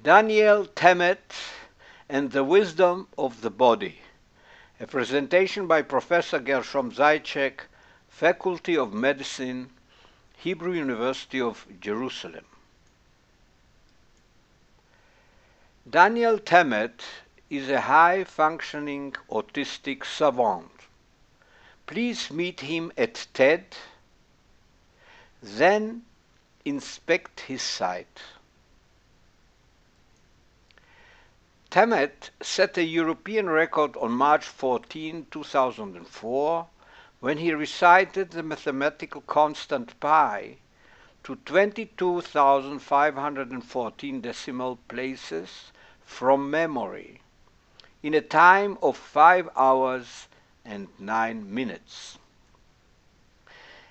Daniel Tammet and the Wisdom of the Body. A presentation by Professor Gershom Zajcek, Faculty of Medicine, Hebrew University of Jerusalem. Daniel Tammet is a high-functioning autistic savant. Please meet him at TED, then inspect his site. Tammet set a European record on March 14, 2004, when he recited the mathematical constant pi to 22,514 decimal places from memory in a time of 5 hours and 9 minutes.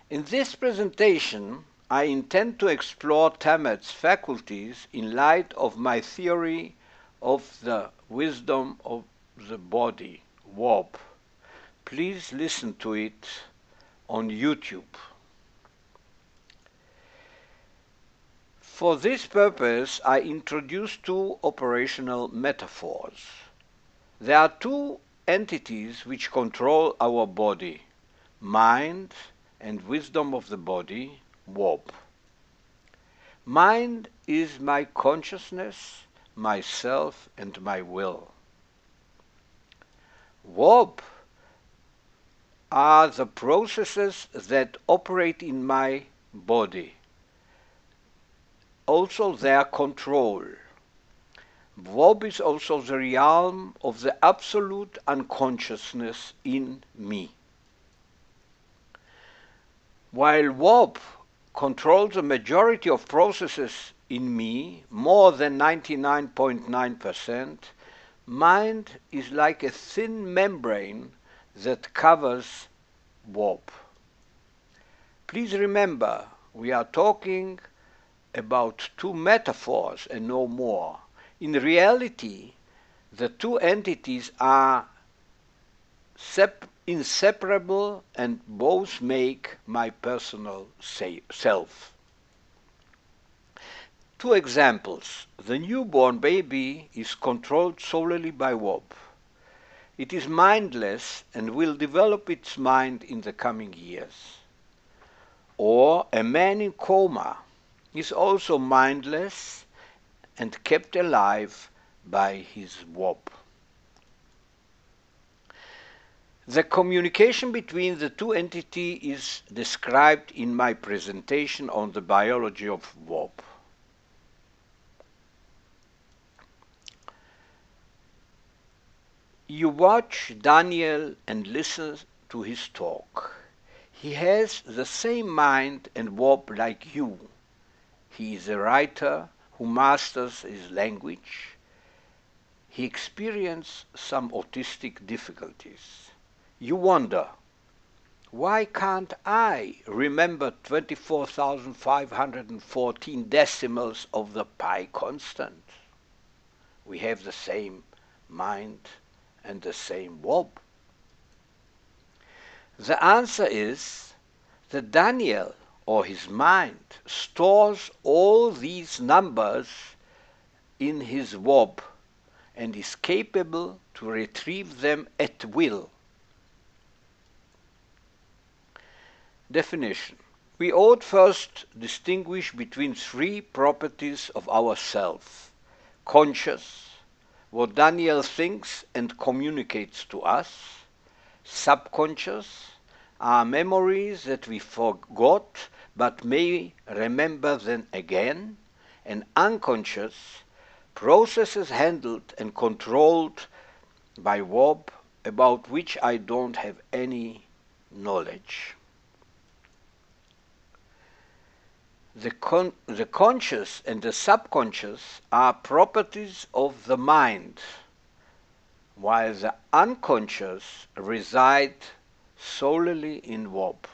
In this presentation, I intend to explore Tammet's faculties in light of my theory of the wisdom of the body, WOB. Please listen to it on YouTube. For this purpose, I introduce two operational metaphors. There are two entities which control our body, mind and wisdom of the body, WOB. Mind is my consciousness, myself, and my will. WOB are the processes that operate in my body, also their control. WOB is also the realm of the absolute unconsciousness in me. While WOB controls the majority of processes in me, more than 99.9%, mind is like a thin membrane that covers WOB. Please remember, we are talking about two metaphors and no more. In reality, the two entities are inseparable and both make my personal self. Two examples. The newborn baby is controlled solely by WOB. It is mindless and will develop its mind in the coming years. Or a man in coma is also mindless and kept alive by his WOB. The communication between the two entities is described in my presentation on the biology of WOB. You watch Daniel and listen to his talk. He has the same mind and WOB like you. He is a writer who masters his language. He experienced some autistic difficulties. You wonder, why can't I remember 24,514 decimals of the pi constant? We have the same mind and the same WOB. The answer is that Daniel, or his mind, stores all these numbers in his WOB and is capable to retrieve them at will. Definition. We ought first distinguish between three properties of ourself: conscious, what Daniel thinks and communicates to us; subconscious, are memories that we forgot but may remember them again; and unconscious, processes handled and controlled by WOB about which I don't have any knowledge. The conscious and the subconscious are properties of the mind, while the unconscious reside solely in WOB.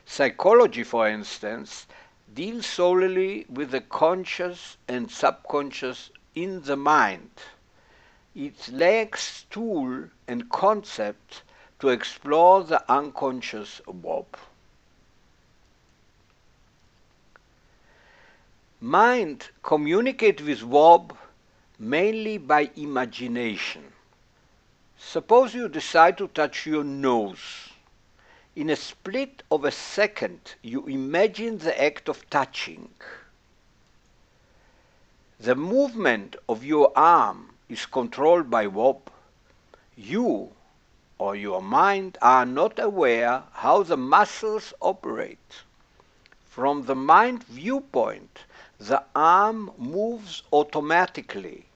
Psychology, for instance, deals solely with the conscious and subconscious in the mind. It lacks tool and concept to explore the unconscious WOB. Mind communicates with Wob mainly by imagination. Suppose you decide to touch your nose. In a split of a second, you imagine the act of touching. The movement of your arm is controlled by Wob. You or your mind are not aware how the muscles operate. From the mind viewpoint, the arm moves automatically.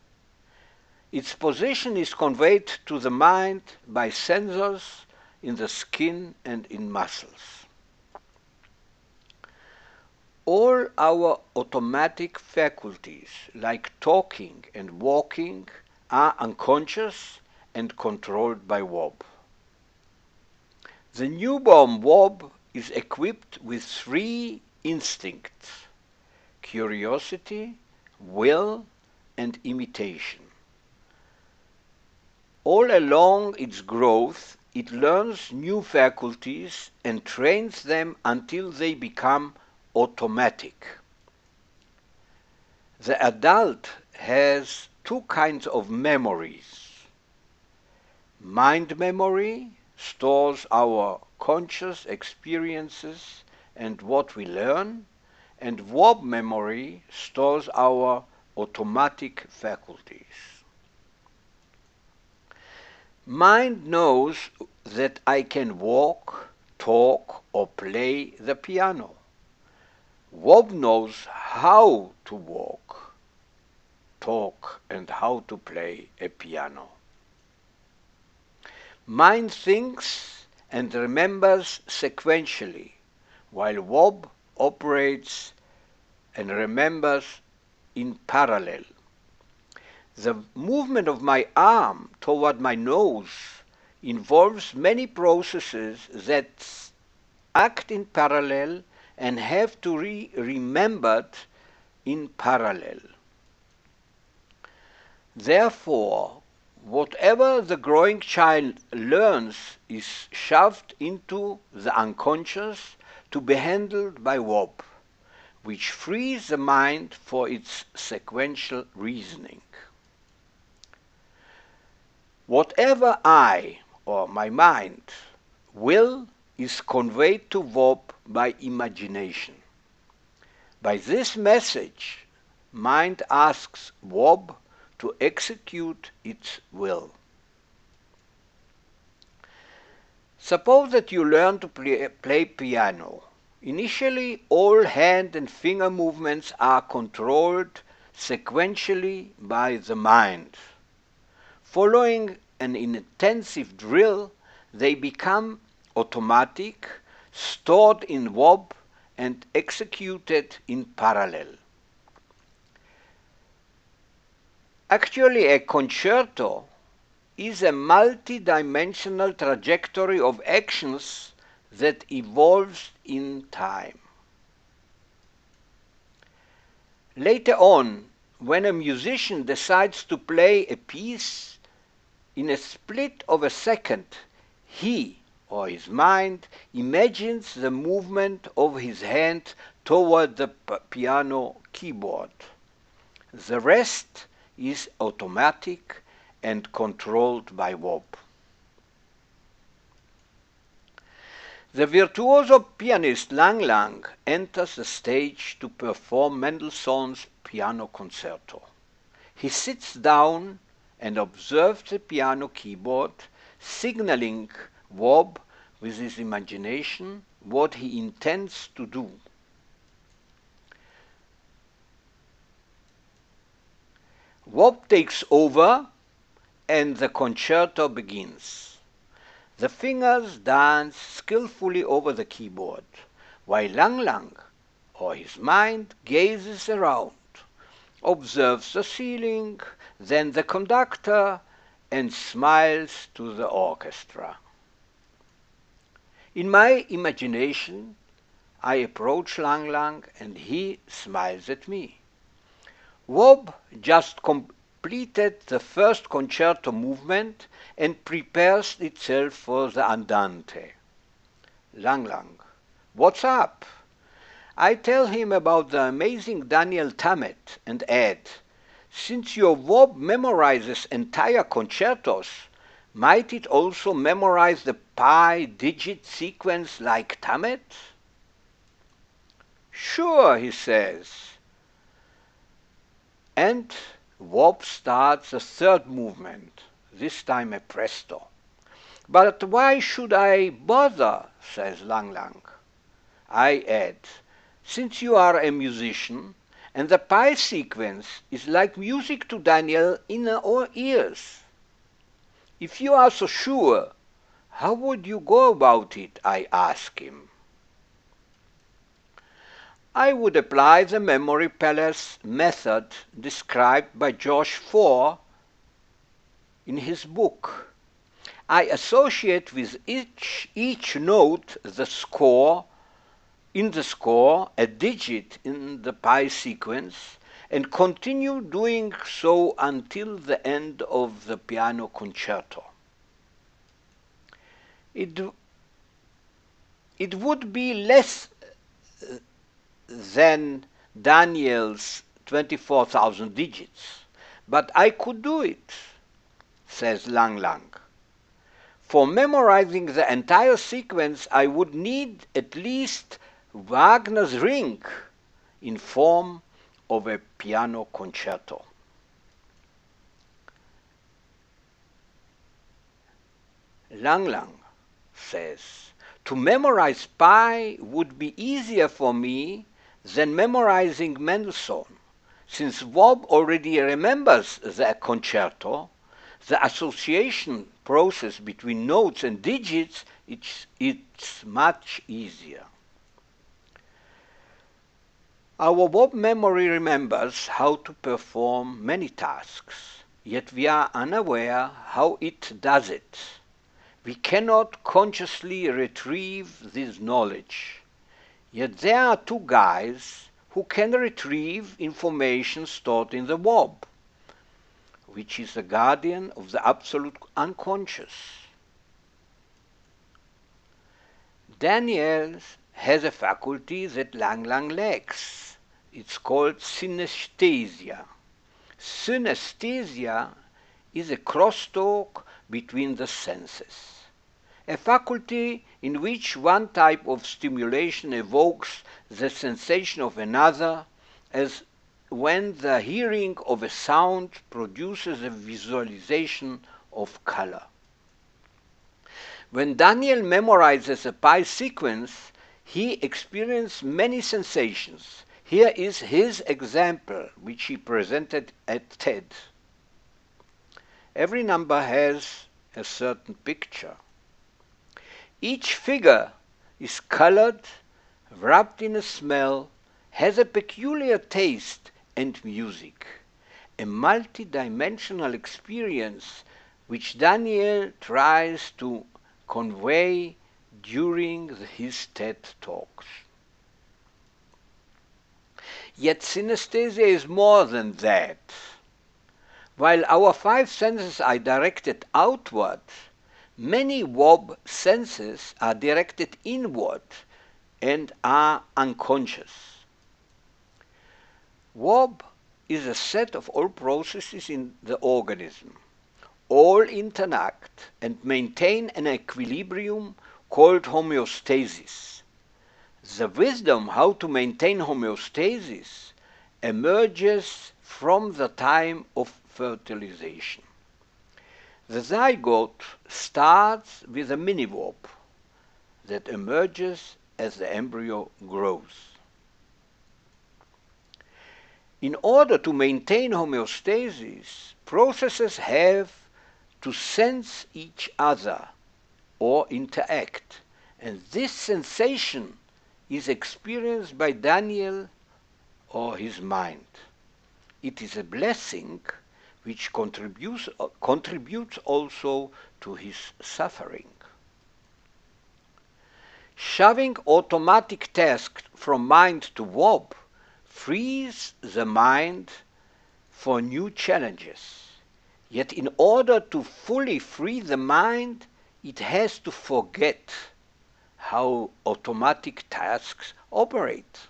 Its position is conveyed to the mind by sensors in the skin and in muscles. All our automatic faculties, like talking and walking, are unconscious and controlled by Wob. The newborn Wob is equipped with three instincts: curiosity, will, and imitation. All along its growth, it learns new faculties and trains them until they become automatic. The adult has two kinds of memories. Mind memory stores our conscious experiences and what we learn, and verb memory stores our automatic faculties. Mind knows that I can walk, talk, or play the piano. Verb knows how to walk, talk, and how to play a piano. Mind thinks and remembers sequentially, while Verb operates and remembers in parallel. The movement of my arm toward my nose involves many processes that act in parallel and have to be remembered in parallel. Therefore, whatever the growing child learns is shoved into the unconscious to be handled by Verb, which frees the mind for its sequential reasoning. Whatever I, or my mind, will is conveyed to Verb by imagination. By this message, mind asks Verb to execute its will. Suppose that you learn to play piano. Initially, all hand and finger movements are controlled sequentially by the mind. Following an intensive drill, they become automatic, stored in Verb, and executed in parallel. Actually, a concerto is a multi-dimensional trajectory of actions that evolves in time. Later on, when a musician decides to play a piece, in a split of a second, he or his mind imagines the movement of his hand toward the piano keyboard. The rest is automatic and controlled by Verb. The virtuoso pianist Lang Lang enters the stage to perform Mendelssohn's piano concerto. He sits down and observes the piano keyboard, signaling Verb with his imagination what he intends to do. Verb takes over and the concerto begins. The fingers dance skillfully over the keyboard, while Lang Lang, or his mind, gazes around, observes the ceiling, then the conductor, and smiles to the orchestra. In my imagination, I approach Lang Lang and he smiles at me. Verb just completed the first concerto movement and prepares itself for the andante. Lang Lang: what's up? I tell him about the amazing Daniel Tammet and add, since your verb memorizes entire concertos, might it also memorize the pi digit sequence like Tammet? Sure, he says. And verb starts a third movement, this time a presto. But why should I bother, says Lang Lang. I add, since you are a musician, and the pi sequence is like music to Daniel in our ears. If you are so sure, how would you go about it? I ask him. I would apply the memory palace method described by Josh Four in his book. I associate with each note in the score a digit in the pi sequence and continue doing so until the end of the piano concerto. It, it would be less than Daniel's 24,000 digits, but I could do it, says Lang Lang. For memorizing the entire sequence, I would need at least Wagner's Ring in form of a piano concerto. Lang Lang says, to memorize pi would be easier for me than memorizing Mendelssohn, since Wob already remembers the concerto. The association process between notes and digits, it's much easier. Our Wob memory remembers how to perform many tasks, yet we are unaware how it does it. We cannot consciously retrieve this knowledge. Yet there are two guys who can retrieve information stored in the Wob, which is the guardian of the absolute unconscious. Daniel has a faculty that Lang Lang lacks. It's called synesthesia. Synesthesia is a crosstalk between the senses, a faculty in which one type of stimulation evokes the sensation of another, as when the hearing of a sound produces a visualization of color. When Daniel memorizes a pi sequence, he experiences many sensations. Here is his example, which he presented at TED. Every number has a certain picture. Each figure is colored, wrapped in a smell, has a peculiar taste and music, a multi-dimensional experience which Daniel tries to convey during his TED talks. Yet synesthesia is more than that. While our five senses are directed outward, many Wob senses are directed inward and are unconscious. Wob is a set of all processes in the organism. All interact and maintain an equilibrium called homeostasis. The wisdom how to maintain homeostasis emerges from the time of fertilization. The zygote starts with a mini-Wob that emerges as the embryo grows. In order to maintain homeostasis, processes have to sense each other or interact, and this sensation is experienced by Daniel or his mind. It is a blessing which contributes also to his suffering. Shoving automatic tasks from mind to Wob frees the mind for new challenges. Yet in order to fully free the mind, it has to forget how automatic tasks operate.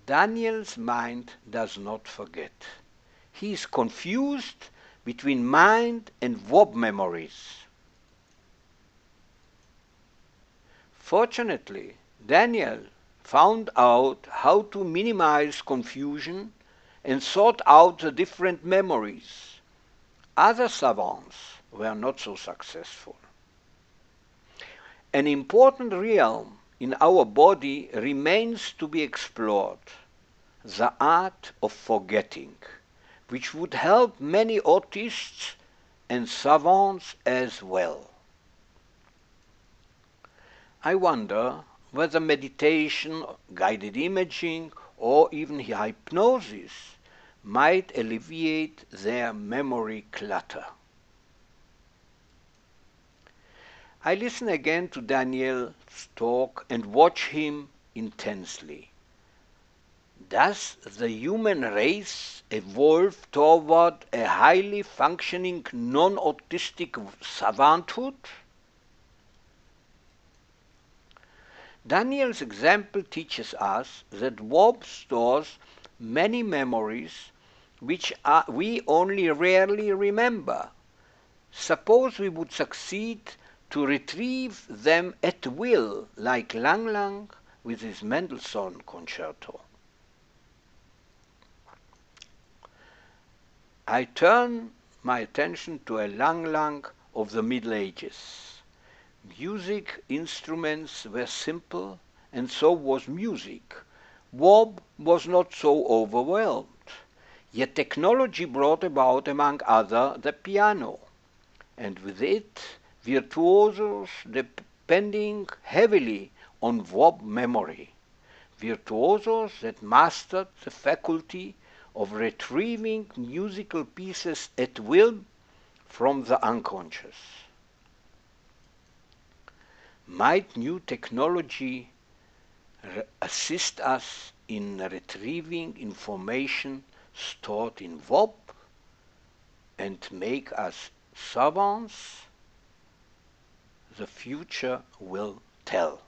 Daniel's mind does not forget. He is confused between mind and verb memories. Fortunately, Daniel found out how to minimize confusion and sort out the different memories. Other savants were not so successful. An important realm in our body remains to be explored, the art of forgetting, which would help many autists and savants as well. I wonder whether meditation, guided imaging, or even hypnosis might alleviate their memory clutter. I listen again to Daniel's talk and watch him intensely. Does the human race evolve toward a highly functioning non-autistic savanthood? Daniel's example teaches us that Wob stores many memories which we only rarely remember. Suppose we would succeed to retrieve them at will, like Lang Lang with his Mendelssohn concerto. I turn my attention to a Lang Lang of the Middle Ages. Music instruments were simple, and so was music. Wob was not so overwhelmed. Yet technology brought about, among other, the piano, and with it virtuosos depending heavily on verb memory, virtuosos that mastered the faculty of retrieving musical pieces at will from the unconscious. Might new technology assist us in retrieving information stored in verb and make us savants? The future will tell.